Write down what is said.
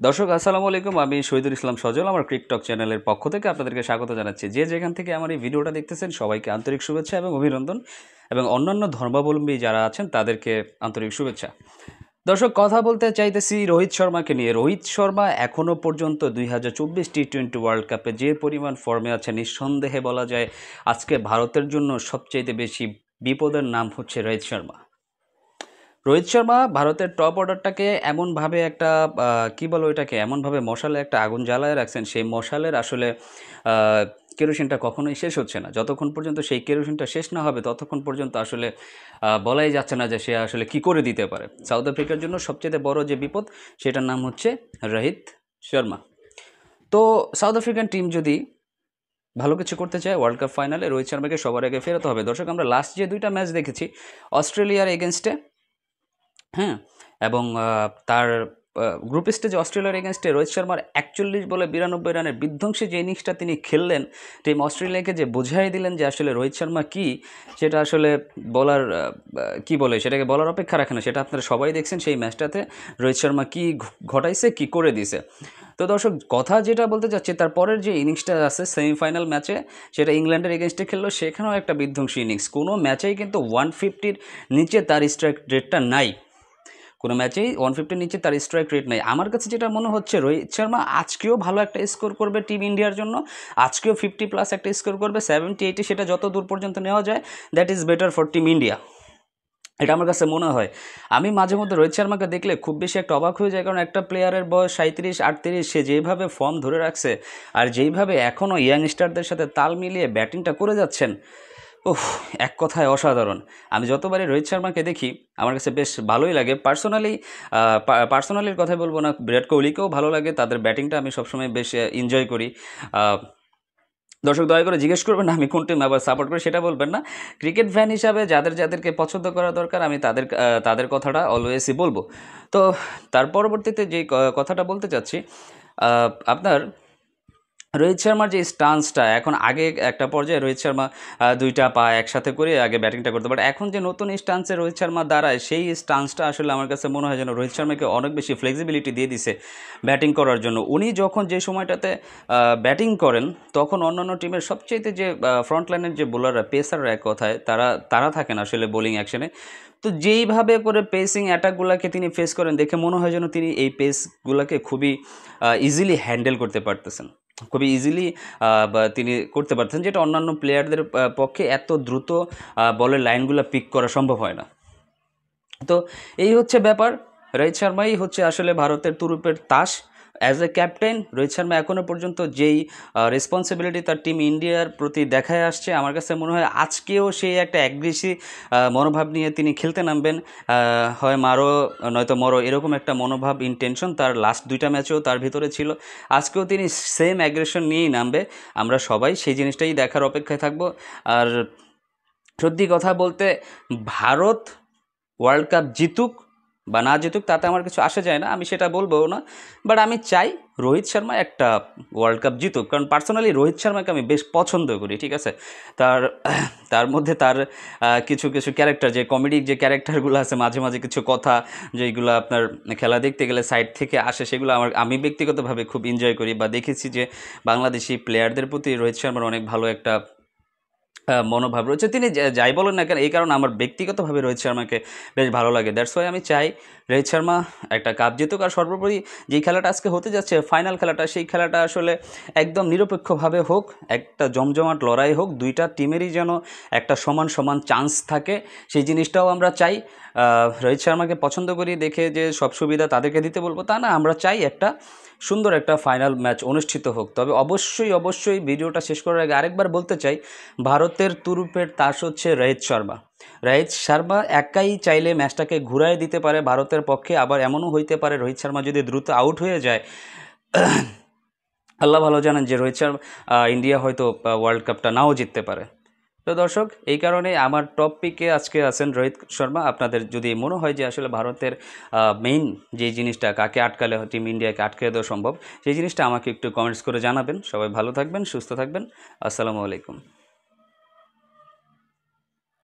দর্শক আসসালামু আলাইকুম, আমি শহীদুল ইসলাম সজল আমার ক্রিকটক চ্যানেলের পক্ষ থেকে আপনাদেরকে স্বাগত জানাচ্ছি। যে যেখান থেকে আমার এই ভিডিওটা দেখতেছেন সবাইকে আন্তরিক শুভেচ্ছা এবং অভিনন্দন, এবং অন্যান্য ধর্মাবলম্বী যারা আছেন তাদেরকে আন্তরিক শুভেচ্ছা। দর্শক, কথা বলতে চাইতেছি রোহিত শর্মাকে নিয়ে। রোহিত শর্মা এখনও পর্যন্ত 2024 টি-20 ওয়ার্ল্ড কাপে যে পরিমাণ ফর্মে আছে, নিঃসন্দেহে বলা যায় আজকে ভারতের জন্য সবচাইতে বেশি বিপদের নাম হচ্ছে রোহিত শর্মা। রোহিত শর্মা ভারতের টপ অর্ডারটাকে এমনভাবে একটা কী বলো এটাকে, এমনভাবে মশালে একটা আগুন জ্বালায় রাখছেন, সেই মশালের আসলে কেরোসিনটা কখনোই শেষ হচ্ছে না। যতক্ষণ পর্যন্ত সেই কেরোসিনটা শেষ না হবে ততক্ষণ পর্যন্ত আসলে বলাই যাচ্ছে না যে সে আসলে কি করে দিতে পারে। সাউথ আফ্রিকার জন্য সবচেয়ে বড় যে বিপদ, সেটার নাম হচ্ছে রোহিত শর্মা। তো সাউথ আফ্রিকান টিম যদি ভালো কিছু করতে চায়, ওয়ার্ল্ড কাপ ফাইনালে রোহিত শর্মাকে সবার আগে ফেরাতে হবে। দর্শক, আমরা লাস্ট যে দুইটা ম্যাচ দেখেছি অস্ট্রেলিয়ার এগেনস্টে, হ্যাঁ, এবং তার গ্রুপ স্টেজে অস্ট্রেলিয়ার এগেনস্টে রোহিত শর্মার 41 বলে 92 রানের বিধ্বংসী যে ইনিংসটা তিনি খেললেন, টিম অস্ট্রেলিয়াকে যে বোঝাই দিলেন যে আসলে রোহিত শর্মা কী, সেটা আসলে বলার কী বলে, সেটাকে বলার অপেক্ষা রাখে না। সেটা আপনারা সবাই দেখছেন সেই ম্যাচটাতে রোহিত শর্মা কী ঘটাইছে, কী করে দিছে। তো দর্শক, কথা যেটা বলতে চাচ্ছি, তারপরের যে ইনিংসটা আছে সেমিফাইনাল ম্যাচে, সেটা ইংল্যান্ডের এগেনস্টে খেললো, সেখানেও একটা বিধ্বংসী ইনিংস। কোনো ম্যাচেই কিন্তু 150-র নিচে তার স্ট্রাইক রেটটা নাই। কোনো ম্যাচেই 150-র নিচে তার স্ট্রাইক রেট নেই। আমার কাছে যেটা মনে হচ্ছে, রোহিত শর্মা আজকেও ভালো একটা স্কোর করবে টিম ইন্ডিয়ার জন্য, আজকেও 50+ একটা স্কোর করবে, 70-80, সেটা যত দূর পর্যন্ত নেওয়া যায়, that is better for team India. এটা আমার কাছে মনে হয়। আমি মাঝে মধ্যে রোহিত শর্মাকে দেখলে খুব বেশি একটা অবাক হয়ে যায়, কারণ একটা প্লেয়ারের বয়স 37-38, সে যেইভাবে ফর্ম ধরে রাখছে আর যেইভাবে এখনও ইয়াংস্টারদের সাথে তাল মিলিয়ে ব্যাটিংটা করে যাচ্ছেন, ওহ, এক কথায় অসাধারণ। আমি যতবারই রোহিত শর্মাকে দেখি আমার কাছে বেশ ভালোই লাগে। পার্সোনালির কথা বলবো না, বিরাট কোহলিকেও ভালো লাগে, তাদের ব্যাটিংটা আমি সবসময় বেশ এনজয় করি। দর্শক, দয়া করে জিজ্ঞেস করবেন না আমি কোন টিম আবার সাপোর্ট করি, সেটা বলবেন না। ক্রিকেট ফ্যান হিসাবে যাদেরকে পছন্দ করা দরকার, আমি তাদের কথাটা অলওয়েজই বলবো। তো তার পরবর্তীতে যে কথাটা বলতে চাচ্ছি, আপনার রোহিত শর্মার যে স্টান্সটা, এখন আগে একটা পর্যায়ে রোহিত শর্মা দুইটা পা একসাথে করে আগে ব্যাটিংটা করতে পারে, এখন যে নতুন স্টান্সে রোহিত শর্মা দাঁড়ায়, সেই স্টান্সটা আসলে আমার কাছে মনে হয় যেন রোহিত শর্মাকে অনেক বেশি ফ্লেক্সিবিলিটি দিয়ে দিছে ব্যাটিং করার জন্য। উনি যখন যে সময়টাতে ব্যাটিং করেন, তখন অন্যান্য টিমের সবচেয়ে যে ফ্রন্ট লাইনের যে বোলাররা, পেসাররা এক কথায়, তারা থাকেন আসলে বোলিং অ্যাকশনে। তো যেইভাবে করে পেসিং অ্যাটাকগুলোকে তিনি ফেস করেন, দেখে মনে হয় যেন তিনি এই পেসগুলোকে খুবই ইজিলি হ্যান্ডেল করতে পারতেছেন, খুবই ইজিলি তিনি করতে পারতেন, যেটা অন্যান্য প্লেয়ারদের পক্ষে এত দ্রুত বলের লাইনগুলো পিক করা সম্ভব হয় না। তো এই হচ্ছে ব্যাপার। রোহিত শর্মাই হচ্ছে আসলে ভারতের তুরুপের তাস। As a captain Rohit Sharma এখনও পর্যন্ত যেই রেসপন্সিবিলিটি তার টিম ইন্ডিয়ার প্রতি দেখায় আসছে, আমার কাছে মনে হয় আজকেও সেই একটা অ্যাগ্রেসিভ মনোভাব নিয়ে তিনি খেলতে নামবেন। হয় মারো নয়তো মরো, এরকম একটা মনোভাব, ইনটেনশন তার লাস্ট দুইটা ম্যাচেও তার ভিতরে ছিল। আজকেও তিনি সেম অ্যাগ্রেশন নিয়েই নামবে। আমরা সবাই সেই জিনিসটাই দেখার অপেক্ষায় থাকব। আর সত্যি কথা বলতে, ভারত ওয়ার্ল্ড কাপ জিতুক বা না জিতুক তাতে আমার কিছু আসে যায় না, আমি সেটা বলবো না। বাট আমি চাই রোহিত শর্মা একটা ওয়ার্ল্ড কাপ জিতুক, কারণ পার্সোনালি রোহিত শর্মাকে আমি বেশ পছন্দ করি, ঠিক আছে। তার মধ্যে তার কিছু কিছু ক্যারেক্টার, যে কমেডিক যে ক্যারেক্টারগুলো আছে, মাঝে মাঝে কিছু কথা যেগুলো আপনার খেলা দেখতে গেলে সাইড থেকে আসে, সেগুলো আমি ব্যক্তিগতভাবে খুব এনজয় করি, বা দেখেছি যে বাংলাদেশি প্লেয়ারদের প্রতি রোহিত শর্মার অনেক ভালো একটা মনোভাব রয়েছে। তিনি যাই বলেন না কেন, এই কারণে আমার ব্যক্তিগতভাবে রোহিত শর্মাকে বেশ ভালো লাগে। দ্যাটস ওয়াই আমি চাই রোহিত শর্মা একটা কাপ জিতুক। আর সর্বোপরি যেই খেলাটা আজকে হতে যাচ্ছে, ফাইনাল খেলাটা, সেই খেলাটা আসলে একদম নিরপেক্ষভাবে হোক, একটা জমজমাট লড়াই হোক, দুইটা টিমেরই যেন একটা সমান সমান চান্স থাকে, সেই জিনিসটাও আমরা চাই। রোহিত শর্মাকে পছন্দ করি দেখে যে সব সুবিধা তাদেরকে দিতে বলবো তা না, আমরা চাই একটা সুন্দর একটা ফাইনাল ম্যাচ অনুষ্ঠিত হোক। তবে অবশ্যই ভিডিওটা শেষ করার আগে আরেকবার বলতে চাই, ভারতের তুরুপের তাস হচ্ছে রোহিত শর্মা। রোহিত শর্মা একাই চাইলে ম্যাচটাকে ঘুরায় দিতে পারে ভারতের পক্ষে। আবার এমনও হইতে পারে রোহিত শর্মা যদি দ্রুত আউট হয়ে যায়, আল্লাহ ভালো জানেন যে রোহিত শর্মা ইন্ডিয়া হয়তো ওয়ার্ল্ড কাপটা নাও জিততে পারে। তো দর্শক, এই কারণে আমার টপ পিকে আজকে আছেন রোহিত শর্মা। আপনাদের যদি মনে হয় যে আসলে ভারতের মেইন যে জিনিসটা, কাকে আটকালে টিম ইন্ডিয়াকে আটকে দেওয়া সম্ভব, সেই জিনিসটা আমাকে একটু কমেন্টস করে জানাবেন। সবাই ভালো থাকবেন, সুস্থ থাকবেন। আসসালামু আলাইকুম।